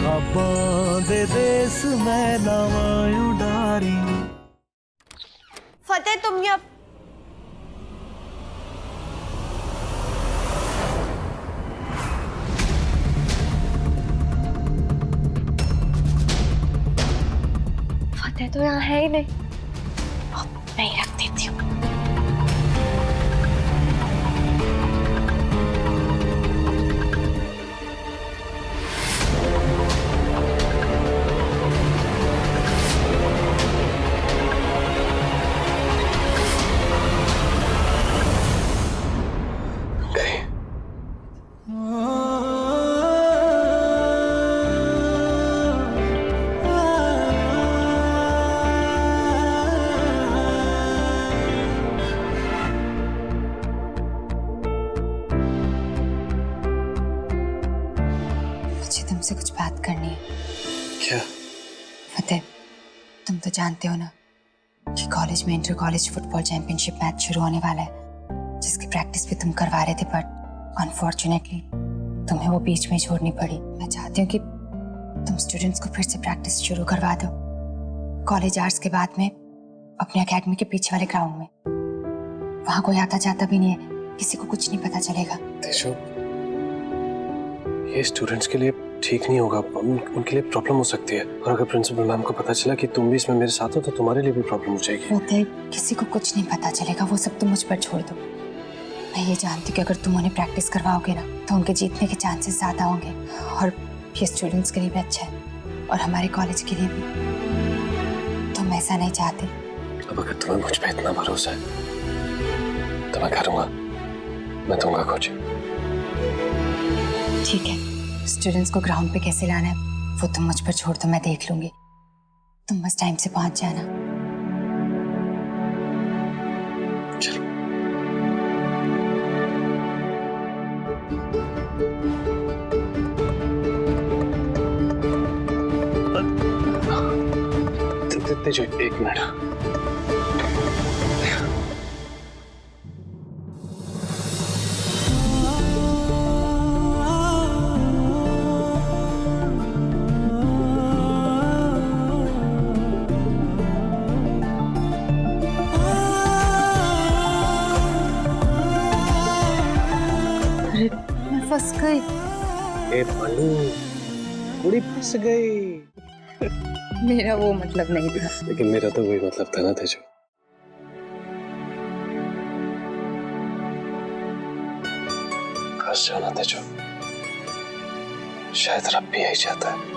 दे देस में लावायु डारी। फतेह तुम ये फतेह तो यहाँ है ही नहीं। अब मैं ही रख देती हूँ। तुमसे कुछ बात करनी है। क्या? फतेह, तुम तो जानते हो ना कि कॉलेज में inter college football championship match शुरू होने वाला है, जिसकी प्रैक्टिस भी तुम करवा रहे थे, बट अनफॉर्चुनेटली तुम्हें वो बीच में छोड़नी पड़ी। मैं चाहती हूँ कि तुम स्टूडेंट्स को फिर से प्रैक्टिस शुरू करवा दो कॉलेज आवर्स के बाद में, अपने एकेडमी के पीछे वाले ग्राउंड में। वहाँ कोई आता जाता भी नहीं है, किसी को कुछ नहीं पता चलेगा। तेजो, ये स्टूडेंट्स के लिए ठीक नहीं होगा, उनके लिए प्रॉब्लम हो सकती है, और अगर प्रिंसिपल मैम को पता चला कि तुम भी इसमें मेरे साथ हो तो तुम्हारे लिए भी प्रॉब्लम हो जाएगी। फतेह, किसी को कुछ नहीं पता चलेगा, वो सब तुम मुझ पर छोड़ दो। मैं ये जानती हूँ कि अगर तुम उन्हें प्रैक्टिस करवाओगे ना तो उनके जीतने के चांसेस ज्यादा होंगे, और ये स्टूडेंट्स के लिए भी अच्छा है और हमारे कॉलेज के लिए भी। तुम ऐसा नहीं चाहते। अब अगर तुम्हें मुझ पर इतना भरोसा है तो मैं करूँगा, मैं दूंगा कुछ। ठीक है, स्टूडेंट्स को ग्राउंड पे कैसे लाना है वो तुम मुझ पर छोड़ दो, मैं देख लूंगी। तुम बस टाइम से पहुंच जाना। चलो। तेजो, एक मिनट। मैं फंस गई। ए मनु, थोड़ी फंस गई। मेरा वो मतलब नहीं था। लेकिन मेरा तो वही मतलब था ना तेजो। फंस जाओ ना तेजो, शायद रब भी यही चाहता है।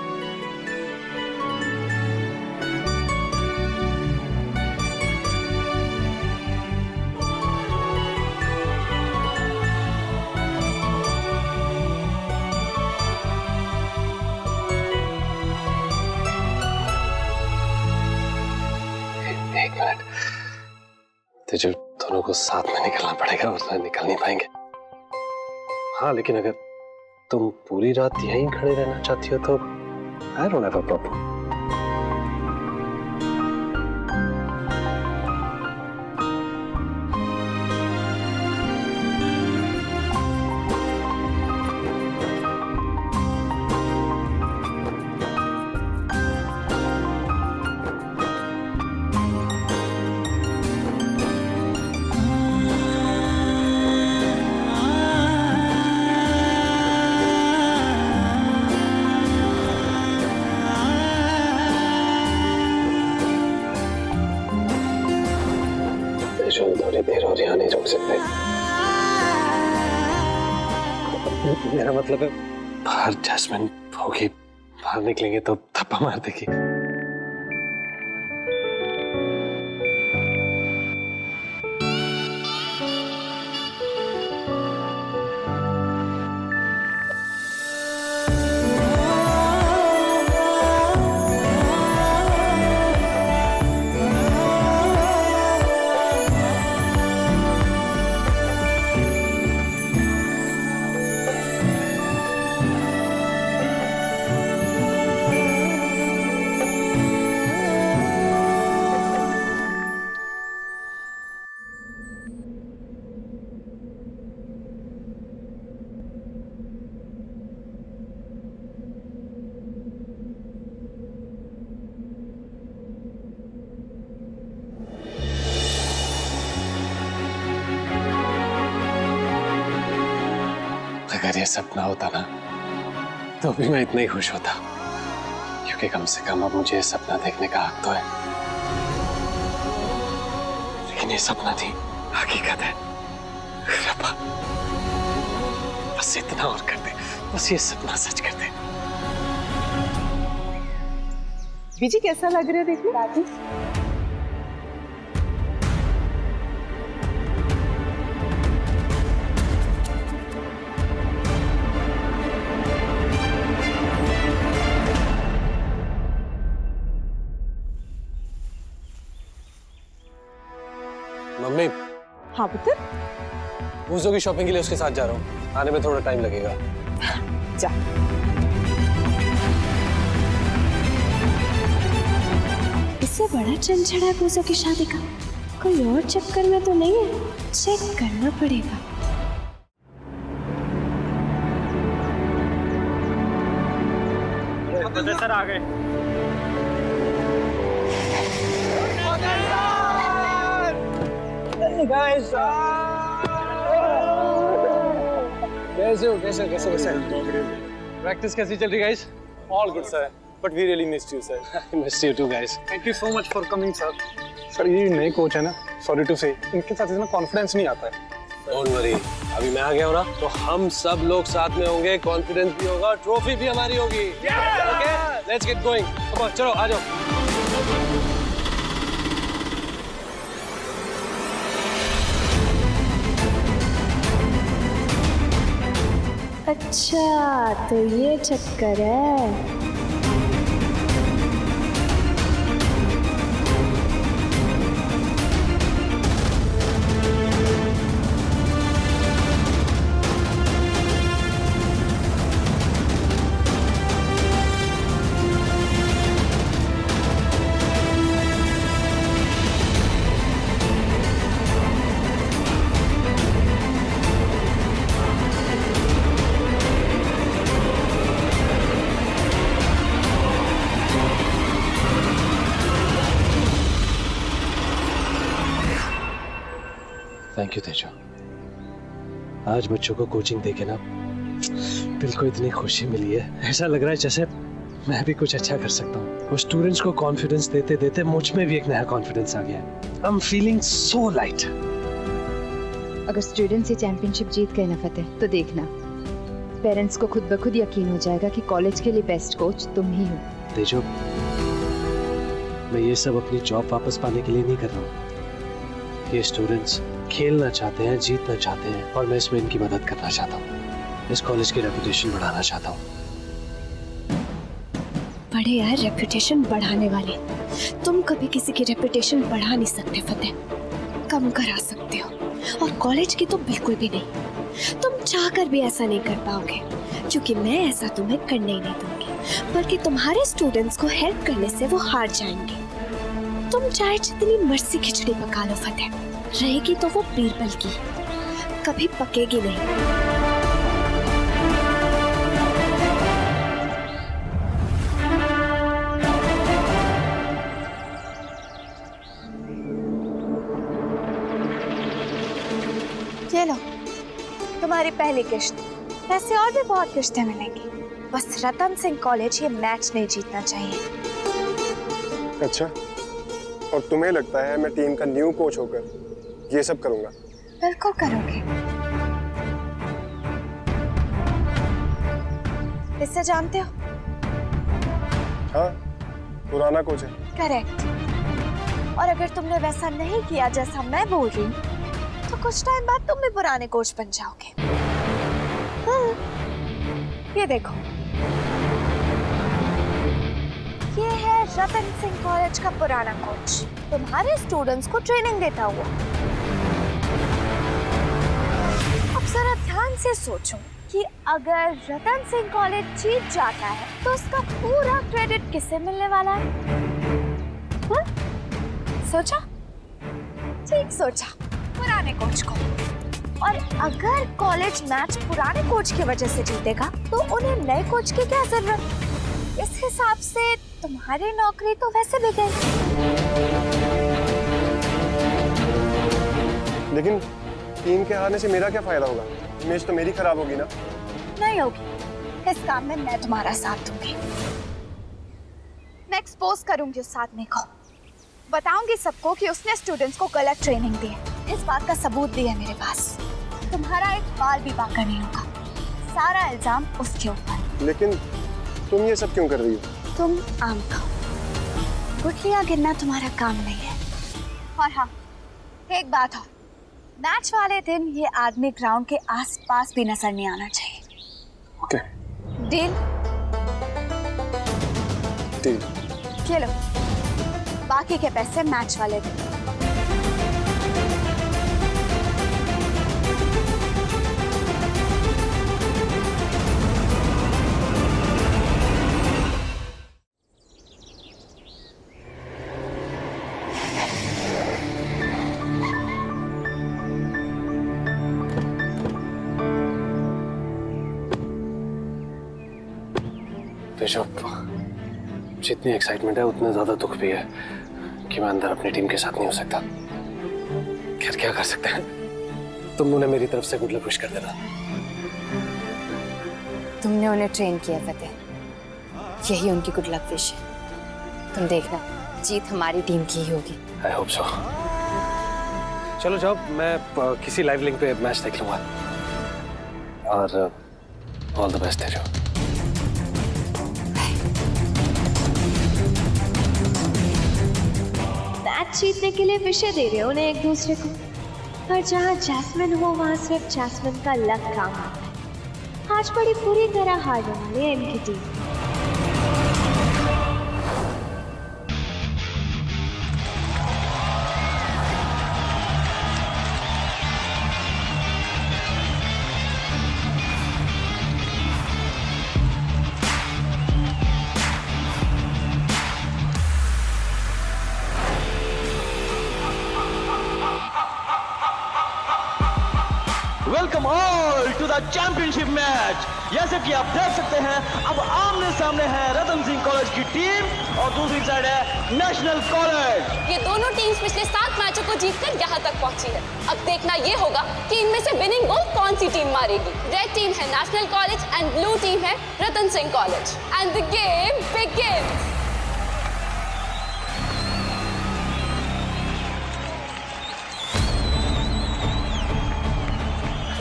एक मिनट तेजो, दोनों को साथ में निकलना पड़ेगा, वरना निकल नहीं पाएंगे। हाँ, लेकिन अगर तुम पूरी रात यहीं खड़े रहना चाहती हो तो I don't have a problem. थोड़ी देर और यहाँ नहीं रुक सकते। मेरा मतलब है बाहर जैस्मिन होगी, बाहर निकलेंगे तो थप्पा मार देगी। अगर ये सपना होता ना तो भी मैं इतना ही खुश होता, क्योंकि कम से कम अब मुझे सपना देखने का हक तो है। लेकिन ये सपना थी, हकीकत है। रब्बा, बस इतना और कर दे, बस ये सपना सच कर दे। बीजी कैसा लग रहा है देखने? दादी मम्मी, हाँ पुत्र, पूजो की शॉपिंग के लिए उसके साथ जा रहा हूँ, आने में थोड़ा टाइम लगेगा। जा। इससे बड़ा चंचड़ा है पूजो की शादी का, कोई और चक्कर में तो नहीं है, चेक करना पड़ेगा। सर आ गए। कैसे प्रैक्टिस कैसी चल रही guys? All good, sir. But we really missed you, sir. I missed you too, guys. Thank you so much for coming, sir. Sir ये नए कोच है ना, सॉरी टू से, इनके साथ इतना कॉन्फिडेंस नहीं आता है। Don't worry, अभी मैं आ गया हूँ ना, तो हम सब लोग साथ में होंगे, कॉन्फिडेंस भी होगा, ट्रॉफी भी हमारी होगी। Okay? Let's get going. Come on, चलो आ जाओ। अच्छा, तो ये चक्कर है। थैंक यू तेजो, आज बच्चों को कोचिंग देके ना दिल को इतनी खुशी मिली है, ऐसा लग रहा है जैसे मैं भी कुछ अच्छा कर सकता हूँ। वो स्टूडेंट्स को कॉन्फिडेंस देते देते मुझ में भी एक नया कॉन्फिडेंस आ गया है। I am feeling so light. अगर स्टूडेंट्स ये चैंपियनशिप जीत गए ना फतेह, तो देखना पेरेंट्स को खुद ब खुद यकीन हो जाएगा कि कॉलेज के लिए बेस्ट कोच तुम ही हो। तेजो, मैं ये सब अपनी जॉब वापस पाने के लिए नहीं कर रहा हूँ। ये स्टूडेंट्स खेलना चाहते हैं, जीतना चाहते हैं, और मैं इसमें इनकी मदद करना चाहता हूँ। इस कॉलेज की रेपुटेशन बढ़ाना चाहता हूँ। बड़े यार रेपुटेशन बढ़ाने वाले, तुम कभी किसी की रेपुटेशन बढ़ा नहीं सकते फतेह, कम करा सकते हो, और कॉलेज की तो बिल्कुल भी नहीं। तुम चाहकर भी ऐसा नहीं कर पाओगे, क्योंकि मैं ऐसा तुम्हें करने ही नहीं दूंगी, बल्कि तुम्हारे स्टूडेंट्स को हेल्प करने से वो हार जाएंगे। तुम चाहे जितनी मर्जी खिचड़ी पका लो फतेह, रहेगी तो वो बीरबल की, कभी पकेगी नहीं। ये लो तुम्हारी पहली किश्त, वैसे और भी बहुत किश्तें मिलेंगी, बस रतन सिंह कॉलेज ये मैच नहीं जीतना चाहिए। अच्छा, और तुम्हें लगता है मैं टीम का न्यू कोच होकर ये सब करूंगा? बिल्कुल करोगे। इससे जानते हो? हाँ, पुराना कोच है। करेक्ट। और अगर तुमने वैसा नहीं किया जैसा मैं बोल रही हूँ, तो कुछ टाइम बाद तुम भी पुराने कोच बन जाओगे। हाँ, ये देखो, ये है रतन सिंह कॉलेज का पुराना कोच, तुम्हारे स्टूडेंट्स को ट्रेनिंग देता हुआ। अब जरा ध्यान से सोचो कि अगर रतन सिंह कॉलेज जीत जाता है तो उसका पूरा क्रेडिट किसे मिलने वाला है? सोचा? ठीक सोचा, पुराने कोच को। और अगर कॉलेज मैच पुराने कोच की वजह से जीतेगा तो उन्हें नए कोच की क्या जरूरत? इस हिसाब से तुम्हारी नौकरी तो वैसे भी गई। लेकिन टीम के हारने से मेरा क्या फायदा होगा? इमेज तो मेरी खराब होगी ना। नहीं होगी, इस काम में मैं तुम्हारा साथ दूंगी। मैं एक्सपोज करूंगी उस आदमी को, बताऊंगी सबको कि उसने स्टूडेंट्स को गलत ट्रेनिंग दी है। इस बात का सबूत भी है मेरे पास। तुम्हारा एक बाल भी बाका नहीं होगा, सारा इल्जाम उसके ऊपर। लेकिन तुम ये सब क्यों कर रही हो? तुम आम खाओ, गुठलियां गिनना तुम्हारा काम नहीं है। और हाँ, एक बात और, मैच वाले दिन ये आदमी ग्राउंड के आसपास भी नजर नहीं आना चाहिए। ओके। डील? डील। ये लो, बाकी के पैसे मैच वाले दिन। जितनी एक्साइटमेंट है उतना ज्यादा दुख भी है कि मैं अंदर अपनी टीम के साथ नहीं हो सकता। खैर क्या कर सकते हैं, तुम उन्हें मेरी तरफ से गुड लक विश कर देना। तुमने उन्हें ट्रेन किया फतेह, यही उनकी गुड लक विश है। तुम देखना, जीत हमारी टीम की ही होगी। I hope so. चलो जाओ, मैं किसी लाइव लिंक पे मैच देख लूंगा। और ऑल द बेस्ट तेजो। मैच जीतने के लिए विषय दे रहे हो उन्हें एक दूसरे को, पर जहाँ जैस्मिन हो वहाँ सिर्फ जैस्मिन का लक काम आता है। आज बड़ी बुरी तरह हारने वाली है इनकी टीम। Welcome all to the championship match. जैसे कि आप देख सकते हैं, अब आमने सामने है रतन सिंह कॉलेज की टीम और दूसरी साइड है नेशनल कॉलेज। ये दोनों टीम्स पिछले 7 मैचों को जीतकर यहाँ तक पहुंची है। अब देखना ये होगा कि इनमें से विनिंग गोल कौन सी टीम मारेगी। रेड टीम है National College and blue team है Ratan Singh College. And the game begins.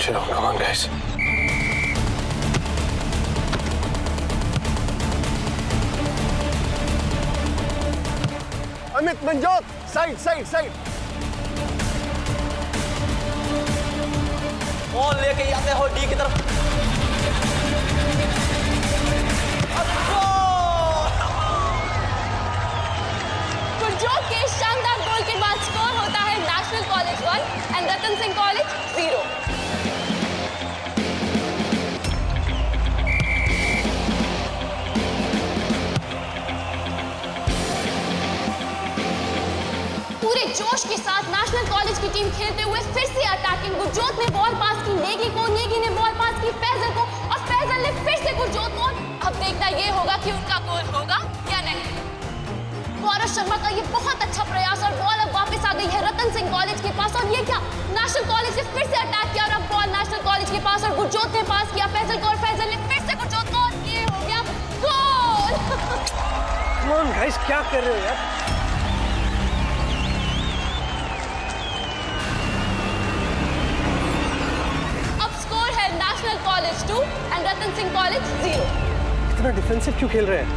Chill, come on guys. Amit, Manjot, side side side. Ball लेके आते हो डी की तरफ। गुरजोत के शानदार गोल के बाद स्कोर होता है National college 1 and Ratan Singh college 0। पूरे जोश के साथ नेशनल कॉलेज की टीम खेलते हुए फिर से अटैकिंग। गुरजोत ने बॉल पास की नेगी को, नेगी ने बॉल पास की फैजल को और फैजल ने फिर से गुरजोत को। अब देखना ये होगा कि उनका गोल होगा या नहीं। गौरव शर्मा का ये बहुत अच्छा प्रयास और बॉल अब वापस आ गई है रतन सिंह कॉलेज के पास। और ये क्या, नेशनल कॉलेज ने फिर से अटैक किया और अब बॉल नेशनल कॉलेज के पास और गुरजोत ने पास किया फैजल को और फैजल ने फिर से गुरजोत को और ये हो गया गोल। Come on guys, क्या कर रहे हो यार? National college 2 and Ratan Singh college 0। इतना डिफेंसिव क्यों खेल रहे हैं?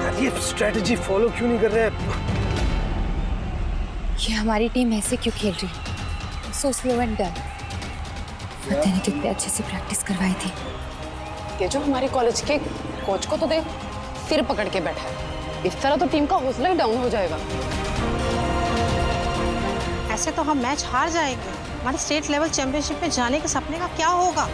यार ये स्ट्रेटजी फॉलो क्यों नहीं कर रहे हैं? ये हमारी टीम ऐसे क्यों खेल रही है? सो स्लो एंड डल। फतेह ने कितने अच्छे से प्रैक्टिस करवाई थी। ये जो हमारे कॉलेज के कोच को तो देख, सिर पकड़ के बैठा है। इस तरह तो टीम का हौसला ही डाउन हो जाएगा। ऐसे तो हम मैच हार जाएंगे। हमारे स्टेट लेवल चैंपियनशिप में जाने के सपने का क्या होगा?